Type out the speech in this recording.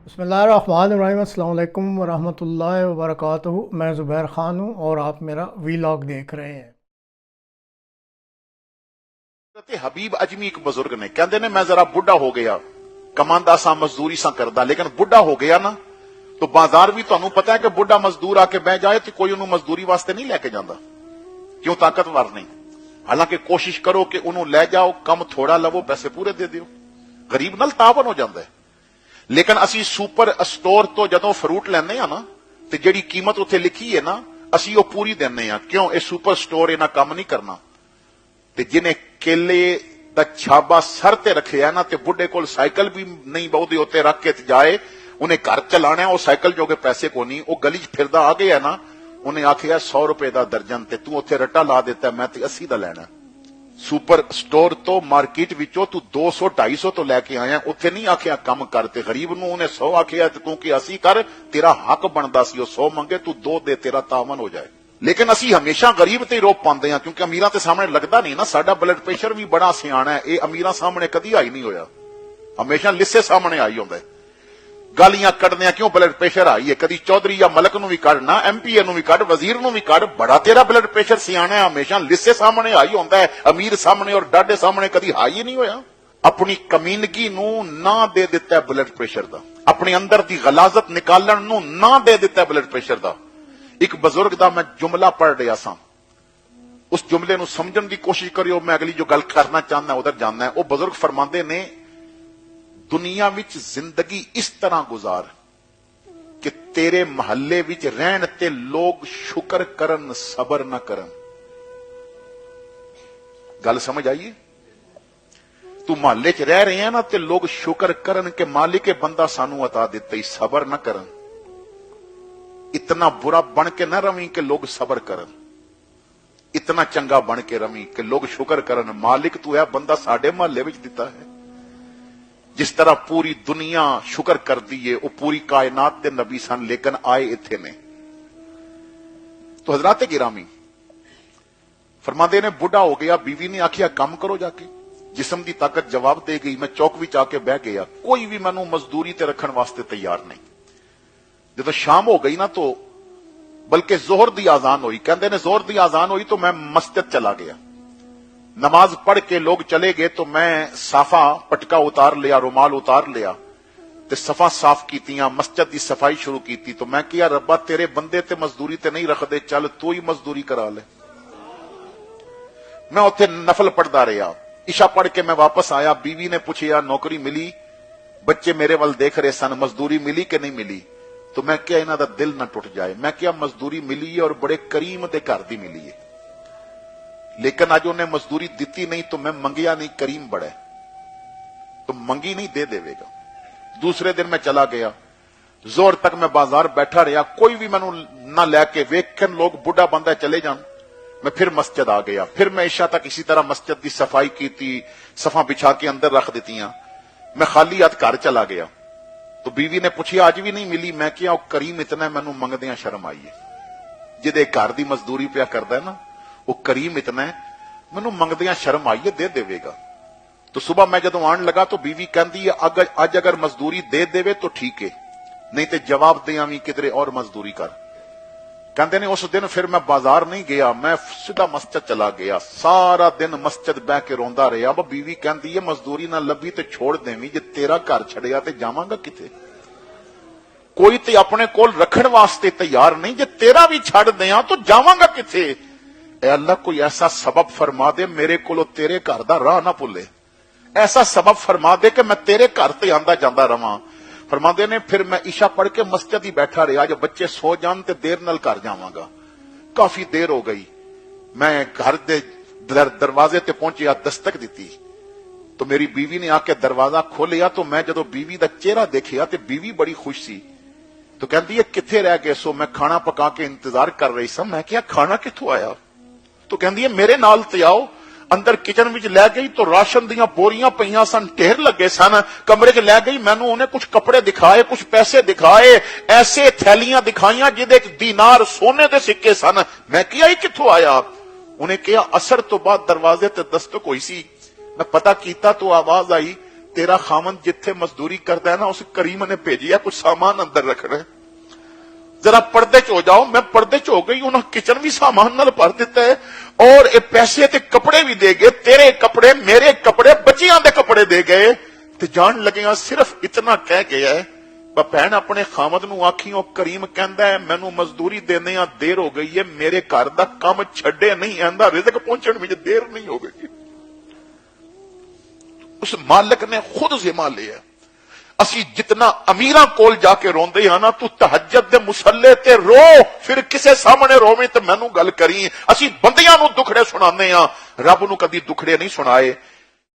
बिस्मिल्लाहिर्रहमानिर्रहीम अस्सलाम वालेकुम वरहमतुल्लाहि वबरकातुहू। मैं ज़ुबैर ख़ान हूँ और आप मेरा वीलॉग देख रहे हैं। ते हबीब अजमी एक बुजुर्ग ने कहते ने मैं जरा बुढ़ा हो गया, कमांदा सा मजदूरी सा करदा, लेकिन बुढ़ा हो गया ना तो बाजार भी तुहानू पता है कि बुढ़ा मजदूर आके बह जाए तो कोई उन्होंने मजदूरी वास्ते नहीं लेके जाता, क्यों? ताकतवर नहीं। हालांकि कोशिश करो कि उन्होंने ले जाओ, कम थोड़ा लवो, पैसे पूरे दे दियो, गरीब नाल तावन हो जाता है। लेकिन असी सुपर स्टोर तो जदों फ्रूट लेने आ ना ते जिहड़ी कीमत उत्थे लिखी है ना असी वो पूरी देने आ, क्यों? ये सुपर स्टोर इन्हां काम नहीं करना। ते जिन्हें केले दा छाबा सर ते रखे ना ते बुढ़े कोल साइकिल भी नहीं बहुते उत्ते रख के जाए, उन्हें घर चलाना है, साइकिल जोगे पैसे को नहीं, वो गली च फिरदा आ गया ना, उन्हें आखिया 100 रुपए का दर्जन ते तू उत्थे रट्टा ला देता, मैं ते 80 का लेना। सुपर स्टोर तो मार्केट विचों तू 200-250 तो लैके आया, उत्थे नहीं आखिया कम कर, ते गरीब नूं उन्हें 100 आखिया ते तू कि 80 कर, तेरा हक बनदा सी, 100 मंगे तू 2 दे, तेरा तावन हो जाए। लेकिन असी हमेशा गरीब ते रोप पाते हैं, क्योंकि अमीरां ते सामने लगता नहीं ना। साडा ब्लड प्रेशर भी बड़ा सियाना है, ये अमीरां सामने कदी आई नहीं होया, हमेशा लिस्से सामने आई होंदा है। गालियां कढ़ने क्यों? ब्लड प्रेशर आई है, कदी चौधरी या मलक नूं भी कढ़ना, एमपीए नूं भी कढ़, वजीर नूं भी कढ़, बड़ा तेरा ब्लड प्रेशर सियाना है, हमेशा लिस्से सामने आई होंदा है। अमीर सामने और डाडे सामने कदी हाई ही नहीं होया। अपनी कमीनगी नूं ना दे दिता है ब्लड प्रेशर दा, अपने अंदर दी गलाजत निकालन नूं ना दे दिता है ब्लड प्रेशर दा। एक बुजुर्ग दा मैं जुमला पढ़ रहा सा, उस जुमले नूं समझण दी कोशिश करियो, मैं अगली जो गल करना चाहना उधर जाना है। वो बुजुर्ग फरमांदे ने, दुनिया विच जिंदगी इस तरह गुजार कि तेरे महल्ले विच रहन ते लोग शुक्र करन, सबर न करन। गल समझ आइए? तू महल्ले च रह रहे हैं ना ते लोग शुक्र करन के मालिक के बंदा सानू अता दिता ही, सबर न करन। इतना बुरा बन के न रवी कि लोग सबर करन, इतना चंगा बन के रवी कि लोग शुक्र करन, मालिक तू है बंदा साडे महल्ले विच दिता है। जिस तरह पूरी दुनिया शुक्र कर दी है, वो पूरी कायनात के नबी सन, लेकिन आए इत्थे ने। तो हजरात गिरामी फरमाते ने, बुढ़ा हो गया, बीवी ने आखिया कम करो जाके, जिस्म की ताकत जवाब दे गई, मैं चौक विच आके बह गया, कोई भी मैनू मजदूरी ते रखण वास्ते तैयार नहीं। जब शाम हो गई ना तो बल्कि जोहर दी आजान हुई, कहते ने जोहर दी आजान हुई तो मैं मस्जिद चला गया, नमाज पढ़ के लोग चले गए तो मैं साफा पटका उतार लिया, रुमाल उतार लिया ते सफा साफ कीतियां, मस्जिद की सफाई शुरू की। तो मैं किया, रब्बा तेरे बंदे ते मजदूरी ते नहीं रखदे, चल तू ही मजदूरी करा ले। मैं उत्थे नफल पढ़दा रहा, इशा पढ़ के मैं वापस आया, बीवी ने पूछा नौकरी मिली, बच्चे मेरे वाल देख रहे सन, मजदूरी मिली कि नहीं मिली? तो मैं क्या इन्हां दा दिल ना टुट जाए। मैं क्या, मजदूरी मिली है और बड़े करीम दे घर दी मिली है, लेकिन अज उन्हें मजदूरी दी नहीं तो मैं मंगिया नहीं, करीम बड़ा है तो मंगी नहीं, दे देवेगा। दूसरे दिन मैं चला गया, जोर तक मैं बाजार बैठा रहा, कोई भी मैनू ना लैके वेखन, लोग बुढ़ा बंदा चले जान। मैं फिर मस्जिद आ गया, फिर मैं इशा तक इसी तरह मस्जिद की सफाई की, सफा बिछा के अंदर रख दितियां। मैं खाली हाथ घर चला गया तो बीवी ने पूछा आज भी नहीं मिली? मैं क्या, करीम इतना मैनू मंगदियां शर्म आई है, जिदे घर की मजदूरी पिया करदा है ना, वो करीम इतना है, मैनू मंगदियां शर्म आई है, दे देवेगा। तो सुबह मैं जदों आन लगा तो बीवी कहती है, अज अगर मजदूरी दे देवे तो ठीक है, नहीं तो जवाब दे आवी किधरे और मजदूरी कर। कहते ने उस दिन फिर मैं बाजार नहीं गया, मैं सीधा मस्जिद चला गया, सारा दिन मस्जिद बह के रोंदा रहा। अब बीवी कहती है, मजदूरी ना लभी तो छोड़ देवी, जे तेरा घर छड़िया तो जावांगा किथे? कोई ते अपने कोल रखण वास्ते तैयार नहीं, जे तेरा भी छड़ दिया तो जावांगा किथे? अल्लाह कोई ऐसा सबब फरमा दे, मेरे को तेरे घर का राह ना भुले, ऐसा सबब फरमा दे कि मैं तेरे घर ते आंदा जांदा रवां। फरमाते ने फिर मैं इशा पढ़ के मस्जिद ही बैठा रहा, जब बच्चे सो जान ते देर नाल घर जावांगा। काफी देर हो गई, मैं घर दे दरवाजे ते पहुंचिया, दस्तक दी तो मेरी बीवी ने आके दरवाजा खोलिया। तो मैं जदों बीवी का चेहरा देखिया तो बीवी बड़ी खुश सी, तो कहती है किथे रह गए सो? मैं खाना पका के इंतजार कर रही सा। मैं क्या, खाना किथों आया? तो कहती है मेरे नाल ते आओ। अंदर किचन विच लै गई तो राशन दियां बोरियां पईयां सन, ढेर लगे सन। कमरे च लै गई, मैनू उन्हें कुछ कपड़े दिखाए, कुछ पैसे दिखाए, ऐसे थैलियां दिखाइयां जिदे दीनार सोने दे सिक्के सन। मैं किया ये किथों आया? उन्हें कहा असर तो बाद दरवाजे ते दस्तक हुई सी, मैं पता कीता तो आवाज आई तेरा खामन जिथे मजदूरी करता है ना, उस करीम ने भेजी है कुछ सामान अंदर रखना है, जरा पर्दे च हो जाओ। मैं पर्दे च हो गई, उन्हें किचन भी सामान नाल भर दिता है, और ये पैसे ते कपड़े भी दे गए, तेरे कपड़े, मेरे कपड़े, बच्चियां दे कपड़े दे गए, ते जान लगे सिर्फ इतना कह गया है, भैन अपने खामद नूं आखी, ओ करीम कहंदा है मैनू मजदूरी देने देर हो गई है, मेरे घर दा काम छड्डे नहीं, आंदा रिज़्क पहुंचण विच देर नहीं हो गई। उस मालिक ने खुद जिम्मा लिया। असी जितना अमीरां कोल जाके रोंदे हां ना, तू तहज्जुद दे मुसल्ले ते रो, फिर किसे सामने रोवे ते मैनू गल करी। असी बंदियां नू दुखड़े सुणाने हां, रब नू कदी दुखड़े नहीं सुनाए।